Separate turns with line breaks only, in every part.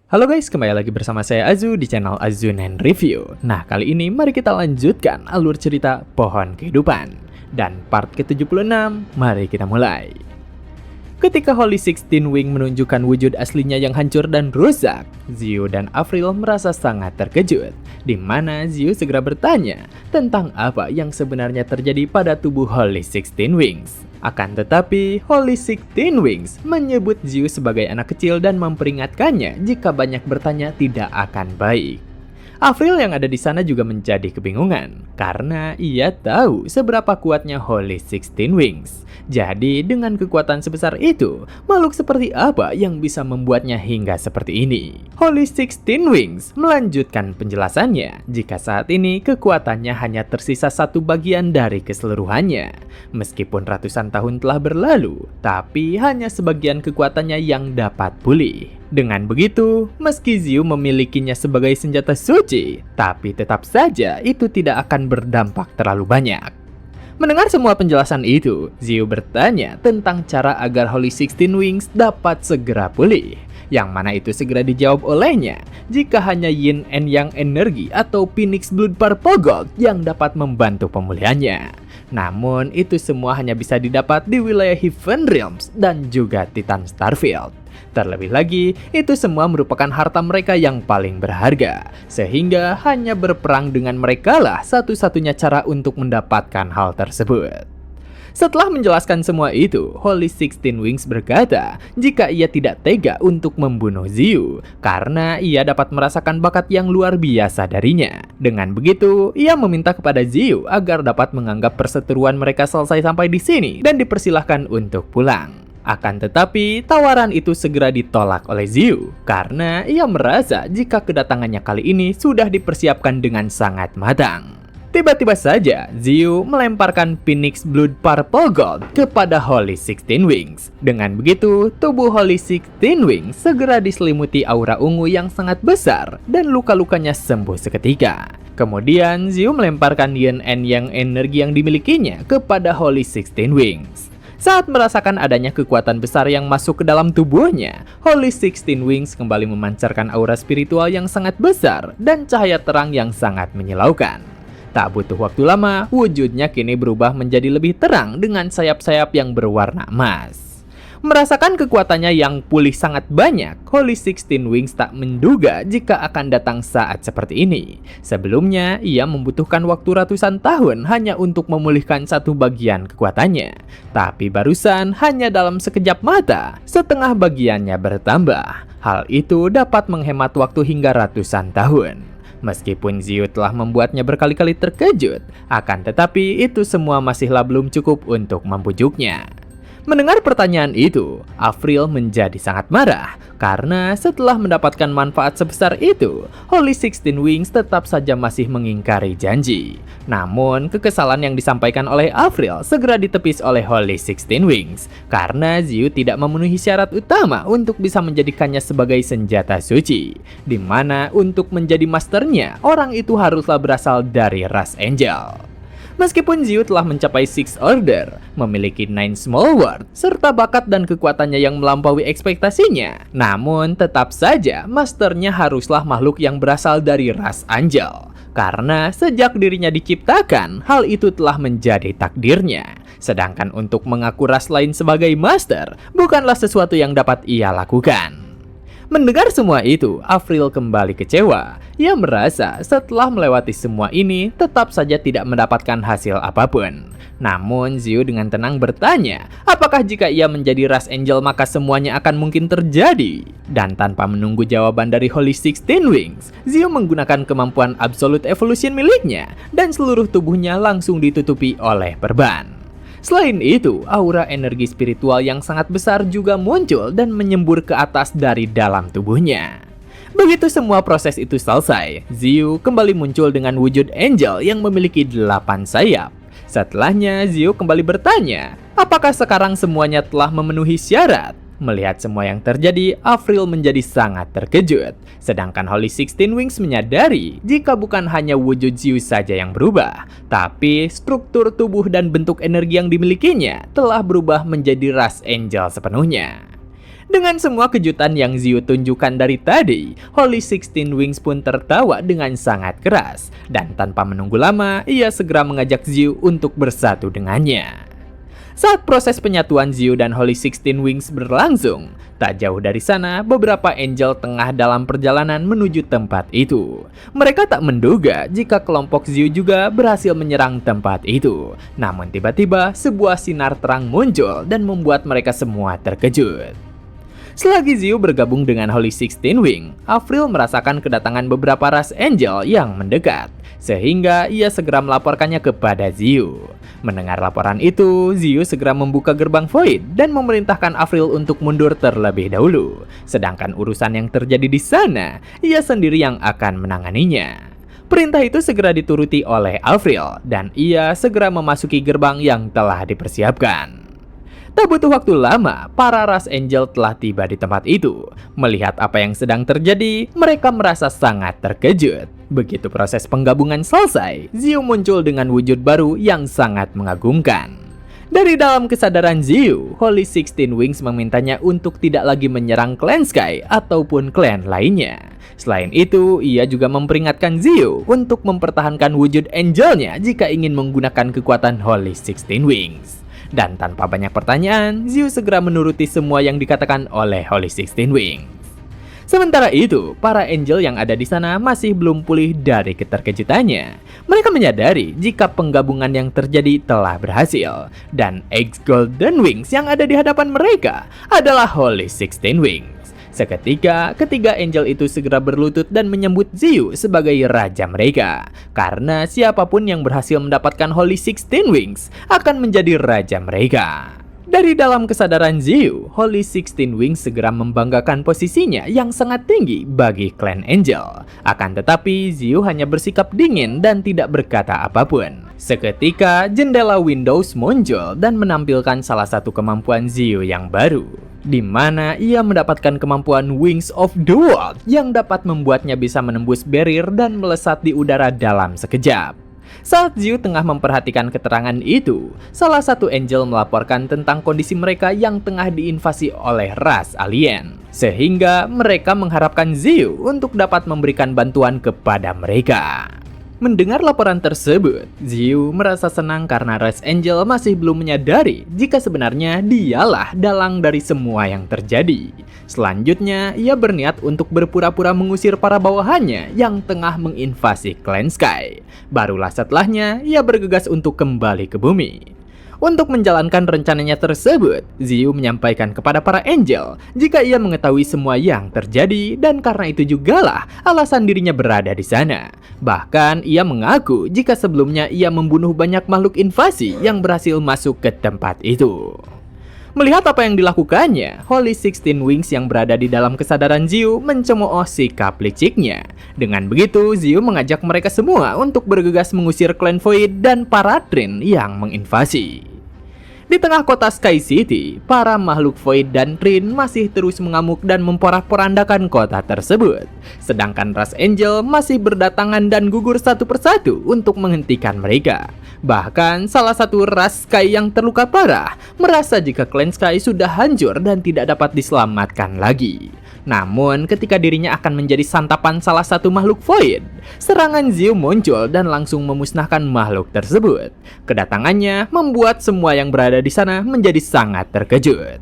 Halo guys, kembali lagi bersama saya Azu di channel Azunen Review. Nah, kali ini mari kita lanjutkan alur cerita Pohon Kehidupan. Dan part ke-76, mari kita mulai. Ketika Holy 16 Wing menunjukkan wujud aslinya yang hancur dan rusak, Xiu dan Avril merasa sangat terkejut, di mana Xiu segera bertanya tentang apa yang sebenarnya terjadi pada tubuh Holy 16 Wings. Akan tetapi, Holy 16 Wings menyebut Xiu sebagai anak kecil dan memperingatkannya jika banyak bertanya tidak akan baik. Avril yang ada di sana juga menjadi kebingungan karena ia tahu seberapa kuatnya Holy 16 Wings. Jadi dengan kekuatan sebesar itu, makhluk seperti apa yang bisa membuatnya hingga seperti ini? Holy 16 Wings melanjutkan penjelasannya jika saat ini kekuatannya hanya tersisa satu bagian dari keseluruhannya. Meskipun ratusan tahun telah berlalu, tapi hanya sebagian kekuatannya yang dapat pulih. Dengan begitu, meski Xiu memilikinya sebagai senjata suci, tapi tetap saja itu tidak akan berdampak terlalu banyak. Mendengar semua penjelasan itu, Xiu bertanya tentang cara agar Holy 16 Wings dapat segera pulih. Yang mana itu segera dijawab olehnya jika hanya Yin and Yang energi atau Phoenix Blood Purple Gold yang dapat membantu pemulihannya. Namun itu semua hanya bisa didapat di wilayah Heaven Realms dan juga Titan Starfield. Terlebih lagi, itu semua merupakan harta mereka yang paling berharga, sehingga hanya berperang dengan mereka lah satu-satunya cara untuk mendapatkan hal tersebut. Setelah menjelaskan semua itu, Holy 16 Wings berkata jika ia tidak tega untuk membunuh Xiu karena ia dapat merasakan bakat yang luar biasa darinya. Dengan begitu, ia meminta kepada Xiu agar dapat menganggap perseteruan mereka selesai sampai di sini dan dipersilahkan untuk pulang. Akan tetapi, tawaran itu segera ditolak oleh Xiu karena ia merasa jika kedatangannya kali ini sudah dipersiapkan dengan sangat matang. Tiba-tiba saja, Xiu melemparkan Phoenix Blood Purple Gold kepada Holy 16 Wings. Dengan begitu, tubuh Holy 16 Wings segera diselimuti aura ungu yang sangat besar dan luka-lukanya sembuh seketika. Kemudian, Xiu melemparkan Yin and Yang energi yang dimilikinya kepada Holy 16 Wings. Saat merasakan adanya kekuatan besar yang masuk ke dalam tubuhnya, Holy 16 Wings kembali memancarkan aura spiritual yang sangat besar dan cahaya terang yang sangat menyilaukan. Tak butuh waktu lama, wujudnya kini berubah menjadi lebih terang dengan sayap-sayap yang berwarna emas. Merasakan kekuatannya yang pulih sangat banyak, Holy 16 Wings tak menduga jika akan datang saat seperti ini. Sebelumnya, ia membutuhkan waktu ratusan tahun hanya untuk memulihkan satu bagian kekuatannya. Tapi barusan, hanya dalam sekejap mata, setengah bagiannya bertambah. Hal itu dapat menghemat waktu hingga ratusan tahun. Meskipun Xiu telah membuatnya berkali-kali terkejut, akan tetapi itu semua masihlah belum cukup untuk membujuknya. Mendengar pertanyaan itu, Avril menjadi sangat marah karena setelah mendapatkan manfaat sebesar itu, Holy 16 Wings tetap saja masih mengingkari janji. Namun, kekesalan yang disampaikan oleh Avril segera ditepis oleh Holy 16 Wings karena Xiu tidak memenuhi syarat utama untuk bisa menjadikannya sebagai senjata suci, di mana untuk menjadi masternya, orang itu haruslah berasal dari ras Angel. Meskipun Xiu telah mencapai Sixth Order, memiliki 9 Small World, serta bakat dan kekuatannya yang melampaui ekspektasinya, namun tetap saja masternya haruslah makhluk yang berasal dari ras Angel. Karena sejak dirinya diciptakan, hal itu telah menjadi takdirnya. Sedangkan untuk mengaku ras lain sebagai master, bukanlah sesuatu yang dapat ia lakukan. Mendengar semua itu, Avril kembali kecewa. Ia merasa setelah melewati semua ini, tetap saja tidak mendapatkan hasil apapun. Namun, Xiu dengan tenang bertanya, apakah jika ia menjadi ras Angel maka semuanya akan mungkin terjadi? Dan tanpa menunggu jawaban dari Holy 16 Wings, Xiu menggunakan kemampuan Absolute Evolution miliknya, dan seluruh tubuhnya langsung ditutupi oleh perban. Selain itu, aura energi spiritual yang sangat besar juga muncul dan menyembur ke atas dari dalam tubuhnya. Begitu semua proses itu selesai, Xiu kembali muncul dengan wujud Angel yang memiliki 8 sayap. Setelahnya, Xiu kembali bertanya, apakah sekarang semuanya telah memenuhi syarat? Melihat semua yang terjadi, Avril menjadi sangat terkejut. Sedangkan Holy 16 Wings menyadari jika bukan hanya wujud Xiu saja yang berubah, tapi struktur tubuh dan bentuk energi yang dimilikinya telah berubah menjadi ras Angel sepenuhnya. Dengan semua kejutan yang Zio tunjukkan dari tadi, Holy 16 Wings pun tertawa dengan sangat keras. Dan tanpa menunggu lama, ia segera mengajak Zio untuk bersatu dengannya. Saat proses penyatuan Zio dan Holy 16 Wings berlangsung, tak jauh dari sana beberapa angel tengah dalam perjalanan menuju tempat itu. Mereka tak menduga jika kelompok Zio juga berhasil menyerang tempat itu. Namun tiba-tiba sebuah sinar terang muncul dan membuat mereka semua terkejut. Selagi Zio bergabung dengan Holy 16 Wing, Avril merasakan kedatangan beberapa ras angel yang mendekat, sehingga ia segera melaporkannya kepada Zio. Mendengar laporan itu, Zio segera membuka gerbang Void dan memerintahkan Avril untuk mundur terlebih dahulu. Sedangkan urusan yang terjadi di sana, ia sendiri yang akan menanganinya. Perintah itu segera dituruti oleh Avril, dan ia segera memasuki gerbang yang telah dipersiapkan. Tak butuh waktu lama, para ras angel telah tiba di tempat itu. Melihat apa yang sedang terjadi, mereka merasa sangat terkejut. Begitu proses penggabungan selesai, Zio muncul dengan wujud baru yang sangat mengagumkan. Dari dalam kesadaran Zio, Holy 16 Wings memintanya untuk tidak lagi menyerang klan Sky ataupun klan lainnya. Selain itu, ia juga memperingatkan Zio untuk mempertahankan wujud angelnya jika ingin menggunakan kekuatan Holy 16 Wings. Dan tanpa banyak pertanyaan, Zio segera menuruti semua yang dikatakan oleh Holy 16 Wings. Sementara itu, para angel yang ada di sana masih belum pulih dari keterkejutannya. Mereka menyadari jika penggabungan yang terjadi telah berhasil, dan X Golden Wings yang ada di hadapan mereka adalah Holy 16 Wings. Seketika, ketiga angel itu segera berlutut dan menyambut Zio sebagai raja mereka. Karena siapapun yang berhasil mendapatkan Holy 16 Wings akan menjadi raja mereka. Dari dalam kesadaran Zio, Holy 16 Wings segera membanggakan posisinya yang sangat tinggi bagi klan Angel. Akan tetapi, Zio hanya bersikap dingin dan tidak berkata apapun. Seketika, jendela Windows muncul dan menampilkan salah satu kemampuan Zio yang baru, di mana ia mendapatkan kemampuan Wings of the World yang dapat membuatnya bisa menembus barrier dan melesat di udara dalam sekejap. Saat Zio tengah memperhatikan keterangan itu, salah satu angel melaporkan tentang kondisi mereka yang tengah diinvasi oleh ras alien, sehingga mereka mengharapkan Zio untuk dapat memberikan bantuan kepada mereka. Mendengar laporan tersebut, Zio merasa senang karena ras angel masih belum menyadari jika sebenarnya dialah dalang dari semua yang terjadi. Selanjutnya, ia berniat untuk berpura-pura mengusir para bawahannya yang tengah menginvasi klan Sky. Barulah setelahnya, ia bergegas untuk kembali ke bumi. Untuk menjalankan rencananya tersebut, Zio menyampaikan kepada para angel jika ia mengetahui semua yang terjadi dan karena itu jugalah alasan dirinya berada di sana. Bahkan ia mengaku jika sebelumnya ia membunuh banyak makhluk invasi yang berhasil masuk ke tempat itu. Melihat apa yang dilakukannya, Holy 16 Wings yang berada di dalam kesadaran Zio mencemooh sikap liciknya. Dengan begitu, Zio mengajak mereka semua untuk bergegas mengusir klan Void dan para Trin yang menginvasi. Di tengah kota Sky City, para makhluk Void dan Trin masih terus mengamuk dan memporak-porandakan kota tersebut. Sedangkan ras Angel masih berdatangan dan gugur satu persatu untuk menghentikan mereka. Bahkan salah satu ras Sky yang terluka parah merasa jika klan Sky sudah hancur dan tidak dapat diselamatkan lagi. Namun ketika dirinya akan menjadi santapan salah satu makhluk Void, serangan Zio muncul dan langsung memusnahkan makhluk tersebut. Kedatangannya membuat semua yang berada di sana menjadi sangat terkejut.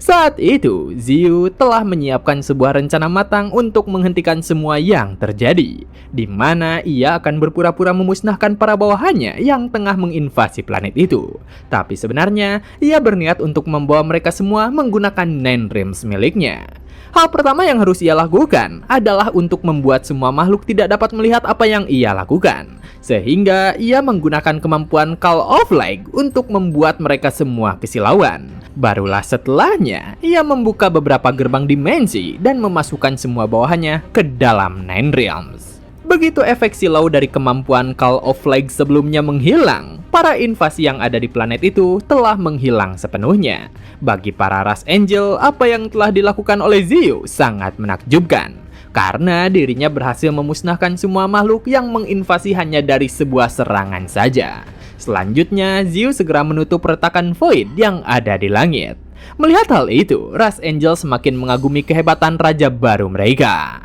Saat itu, Zio telah menyiapkan sebuah rencana matang untuk menghentikan semua yang terjadi, di mana ia akan berpura-pura memusnahkan para bawahannya yang tengah menginvasi planet itu. Tapi sebenarnya, ia berniat untuk membawa mereka semua menggunakan Nine Realms miliknya. Hal pertama yang harus ia lakukan adalah untuk membuat semua makhluk tidak dapat melihat apa yang ia lakukan. Sehingga ia menggunakan kemampuan Call of Light untuk membuat mereka semua kesilauan. Barulah setelahnya, ia membuka beberapa gerbang dimensi dan memasukkan semua bawahannya ke dalam Nine Realms. Begitu efek silau dari kemampuan Call of Light sebelumnya menghilang, para invasi yang ada di planet itu telah menghilang sepenuhnya. Bagi para ras Angel, apa yang telah dilakukan oleh Zio sangat menakjubkan, karena dirinya berhasil memusnahkan semua makhluk yang menginvasi hanya dari sebuah serangan saja. Selanjutnya, Zio segera menutup retakan Void yang ada di langit. Melihat hal itu, Ras Angel semakin mengagumi kehebatan raja baru mereka.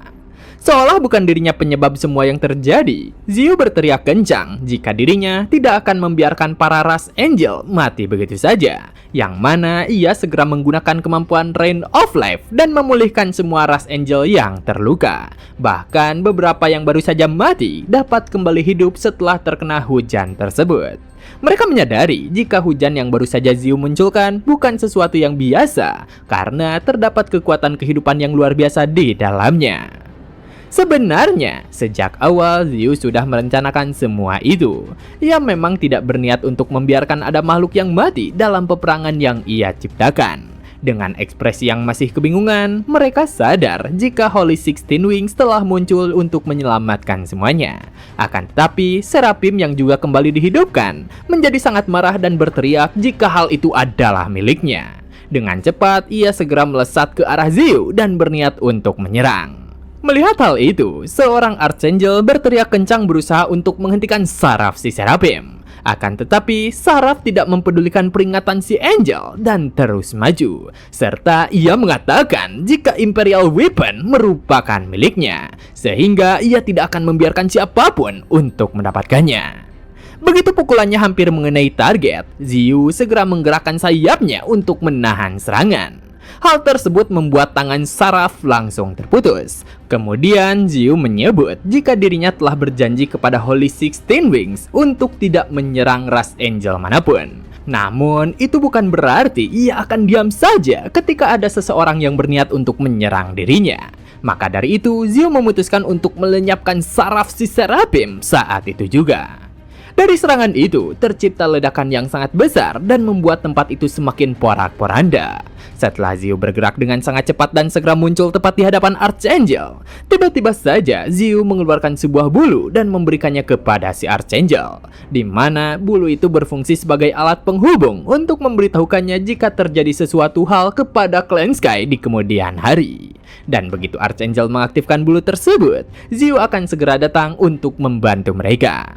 Seolah bukan dirinya penyebab semua yang terjadi, Xiu berteriak kencang jika dirinya tidak akan membiarkan para Ras Angel mati begitu saja, yang mana ia segera menggunakan kemampuan Rain of Life dan memulihkan semua Ras Angel yang terluka. Bahkan beberapa yang baru saja mati dapat kembali hidup setelah terkena hujan tersebut. Mereka menyadari jika hujan yang baru saja Xiu munculkan bukan sesuatu yang biasa, karena terdapat kekuatan kehidupan yang luar biasa di dalamnya. Sebenarnya, sejak awal Xiu sudah merencanakan semua itu. Ia memang tidak berniat untuk membiarkan ada makhluk yang mati dalam peperangan yang ia ciptakan. Dengan ekspresi yang masih kebingungan, mereka sadar jika Holy 16 Wings telah muncul untuk menyelamatkan semuanya. Akan tetapi, Seraphim yang juga kembali dihidupkan menjadi sangat marah dan berteriak jika hal itu adalah miliknya. Dengan cepat, ia segera melesat ke arah Xiu dan berniat untuk menyerang. Melihat hal itu, seorang Archangel berteriak kencang berusaha untuk menghentikan saraf si Seraphim. Akan tetapi, saraf tidak mempedulikan peringatan si Angel dan terus maju. Serta ia mengatakan jika Imperial Weapon merupakan miliknya, sehingga ia tidak akan membiarkan siapapun untuk mendapatkannya. Begitu pukulannya hampir mengenai target, Xiu segera menggerakkan sayapnya untuk menahan serangan. Hal tersebut membuat tangan saraf langsung terputus. Kemudian Xiu menyebut jika dirinya telah berjanji kepada Holy 16 Wings untuk tidak menyerang Ras Angel manapun. Namun itu bukan berarti ia akan diam saja ketika ada seseorang yang berniat untuk menyerang dirinya. Maka dari itu Xiu memutuskan untuk melenyapkan saraf si Seraphim saat itu juga. Dari serangan itu, tercipta ledakan yang sangat besar dan membuat tempat itu semakin porak-poranda. Setelah Xiu bergerak dengan sangat cepat dan segera muncul tepat di hadapan Archangel, tiba-tiba saja Xiu mengeluarkan sebuah bulu dan memberikannya kepada si Archangel, di mana bulu itu berfungsi sebagai alat penghubung untuk memberitahukannya jika terjadi sesuatu hal kepada Clan Sky di kemudian hari. Dan begitu Archangel mengaktifkan bulu tersebut, Xiu akan segera datang untuk membantu mereka.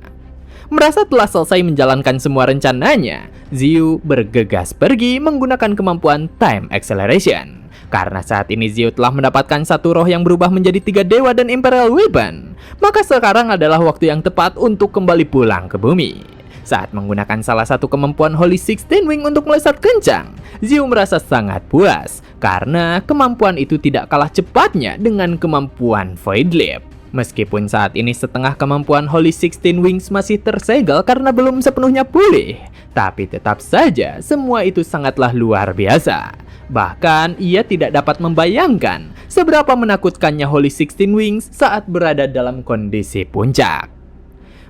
Merasa telah selesai menjalankan semua rencananya, Xiu bergegas pergi menggunakan kemampuan Time Acceleration. Karena saat ini Xiu telah mendapatkan satu roh yang berubah menjadi 3 dewa dan Imperial Weapon, maka sekarang adalah waktu yang tepat untuk kembali pulang ke bumi. Saat menggunakan salah satu kemampuan Holy 16 Wing untuk melesat kencang, Xiu merasa sangat puas karena kemampuan itu tidak kalah cepatnya dengan kemampuan Void Leap. Meskipun saat ini setengah kemampuan Holy 16 Wings masih tersegel karena belum sepenuhnya pulih, tapi tetap saja semua itu sangatlah luar biasa. Bahkan ia tidak dapat membayangkan seberapa menakutkannya Holy 16 Wings saat berada dalam kondisi puncak.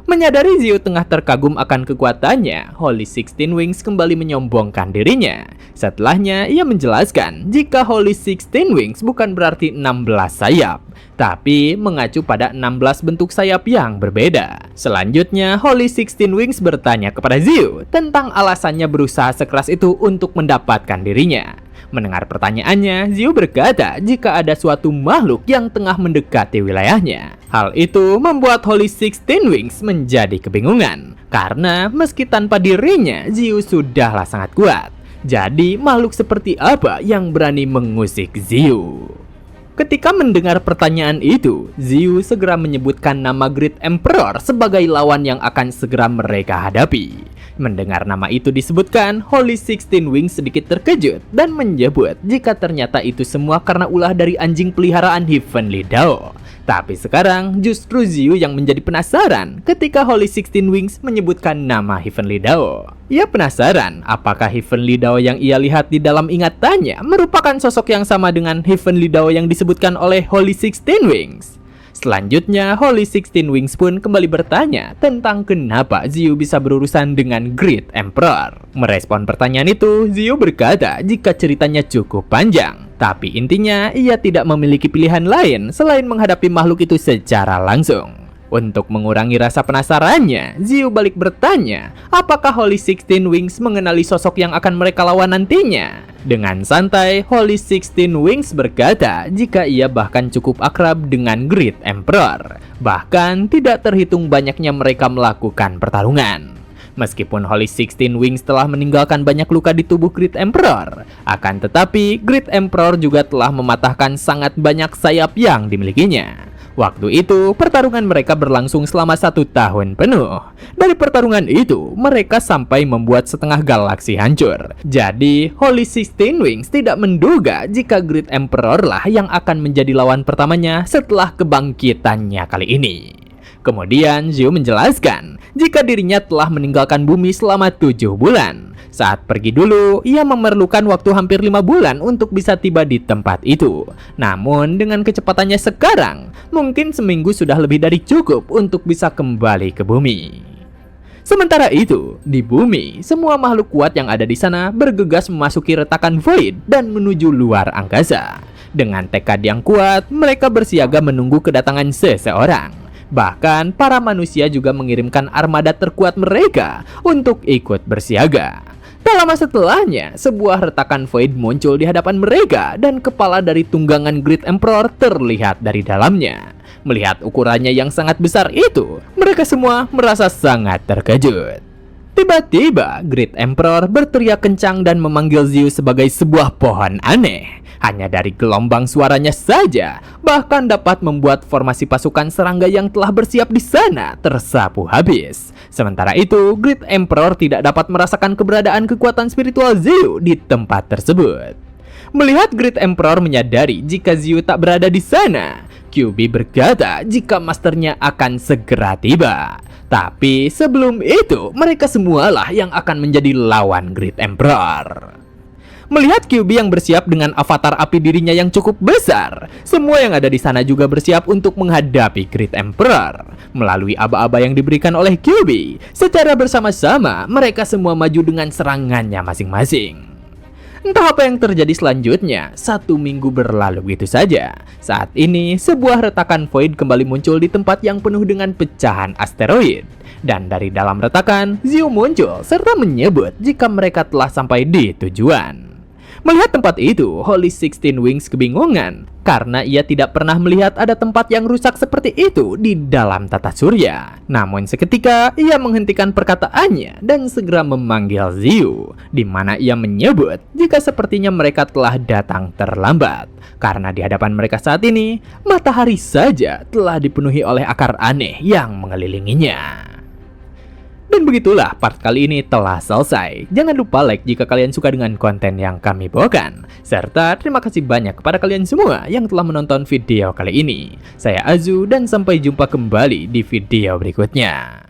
Menyadari Xiu tengah terkagum akan kekuatannya, Holy 16 Wings kembali menyombongkan dirinya. Setelahnya, ia menjelaskan jika Holy 16 Wings bukan berarti 16 sayap, tapi mengacu pada 16 bentuk sayap yang berbeda. Selanjutnya, Holy 16 Wings bertanya kepada Xiu tentang alasannya berusaha sekeras itu untuk mendapatkan dirinya. Mendengar pertanyaannya, Xiu berkata jika ada suatu makhluk yang tengah mendekati wilayahnya. Hal itu membuat Holy 16 Wings menjadi kebingungan, karena meski tanpa dirinya, Xiu sudahlah sangat kuat. Jadi makhluk seperti apa yang berani mengusik Xiu? Ketika mendengar pertanyaan itu, Xiu segera menyebutkan nama Great Emperor sebagai lawan yang akan segera mereka hadapi. Mendengar nama itu disebutkan, Holy 16 Wings sedikit terkejut dan menyebut jika ternyata itu semua karena ulah dari anjing peliharaan Heavenly Dao. Tapi sekarang justru Xiu yang menjadi penasaran ketika Holy 16 Wings menyebutkan nama Heavenly Dao. Ia penasaran apakah Heavenly Dao yang ia lihat di dalam ingatannya merupakan sosok yang sama dengan Heavenly Dao yang disebutkan oleh Holy 16 Wings. Selanjutnya, Holy 16 Wings pun kembali bertanya tentang kenapa Xiu bisa berurusan dengan Great Emperor. Merespon pertanyaan itu, Xiu berkata jika ceritanya cukup panjang, tapi intinya ia tidak memiliki pilihan lain selain menghadapi makhluk itu secara langsung. Untuk mengurangi rasa penasarannya, Xiu balik bertanya apakah Holy 16 Wings mengenali sosok yang akan mereka lawan nantinya. Dengan santai, Holy 16 Wings berkata jika ia bahkan cukup akrab dengan Great Emperor. Bahkan tidak terhitung banyaknya mereka melakukan pertarungan. Meskipun Holy 16 Wings telah meninggalkan banyak luka di tubuh Great Emperor, akan tetapi Great Emperor juga telah mematahkan sangat banyak sayap yang dimilikinya. Waktu itu, pertarungan mereka berlangsung selama 1 tahun penuh. Dari pertarungan itu, mereka sampai membuat setengah galaksi hancur. Jadi, Holy 16 Wings tidak menduga jika Great Emperor lah yang akan menjadi lawan pertamanya setelah kebangkitannya kali ini. Kemudian, Zhu menjelaskan jika dirinya telah meninggalkan bumi selama 7 bulan. Saat pergi dulu, ia memerlukan waktu hampir 5 bulan untuk bisa tiba di tempat itu. Namun, dengan kecepatannya sekarang, mungkin seminggu sudah lebih dari cukup untuk bisa kembali ke bumi. Sementara itu, di bumi, semua makhluk kuat yang ada di sana bergegas memasuki retakan Void dan menuju luar angkasa. Dengan tekad yang kuat, mereka bersiaga menunggu kedatangan seseorang. Bahkan, para manusia juga mengirimkan armada terkuat mereka untuk ikut bersiaga. Tak lama setelahnya, sebuah retakan Void muncul di hadapan mereka dan kepala dari tunggangan Great Emperor terlihat dari dalamnya. Melihat ukurannya yang sangat besar itu, mereka semua merasa sangat terkejut. Tiba-tiba, Great Emperor berteriak kencang dan memanggil Zhu sebagai sebuah pohon aneh. Hanya dari gelombang suaranya saja, bahkan dapat membuat formasi pasukan serangga yang telah bersiap di sana tersapu habis. Sementara itu, Great Emperor tidak dapat merasakan keberadaan kekuatan spiritual Zhu di tempat tersebut. Melihat Great Emperor menyadari jika Zhu tak berada di sana, QB berkata jika masternya akan segera tiba. Tapi sebelum itu, mereka semualah yang akan menjadi lawan Great Emperor. Melihat QB yang bersiap dengan avatar api dirinya yang cukup besar, semua yang ada di sana juga bersiap untuk menghadapi Great Emperor. Melalui aba-aba yang diberikan oleh QB, secara bersama-sama mereka semua maju dengan serangannya masing-masing. Entah apa yang terjadi selanjutnya, 1 minggu berlalu begitu saja. Saat ini, sebuah retakan Void kembali muncul di tempat yang penuh dengan pecahan asteroid. Dan dari dalam retakan, Zhu muncul serta menyebut jika mereka telah sampai di tujuan. Melihat tempat itu, Holy 16 Wings kebingungan karena ia tidak pernah melihat ada tempat yang rusak seperti itu di dalam tata surya. Namun seketika ia menghentikan perkataannya dan segera memanggil Zhu, di mana ia menyebut jika sepertinya mereka telah datang terlambat. Karena di hadapan mereka saat ini, matahari saja telah dipenuhi oleh akar aneh yang mengelilinginya. Dan begitulah part kali ini telah selesai. Jangan lupa like jika kalian suka dengan konten yang kami bawakan. Serta terima kasih banyak kepada kalian semua yang telah menonton video kali ini. Saya Azu dan sampai jumpa kembali di video berikutnya.